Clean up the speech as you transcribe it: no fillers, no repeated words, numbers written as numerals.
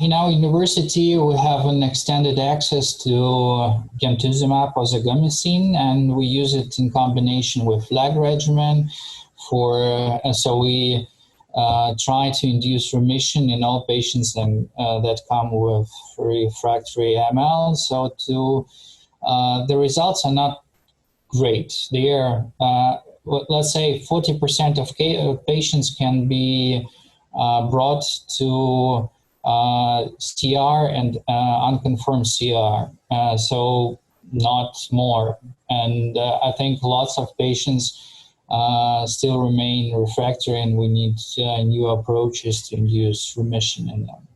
in our university, we have an extended access to Gemtuzumab, Ozogamicin, and we use it in combination with flag regimen. So we try to induce remission in all patients that come with refractory AML. So the results are not great. They are, let's say, 40% of patients can be brought to CR and unconfirmed CR, so not more. And I think lots of patients still remain refractory, and we need new approaches to induce remission in them.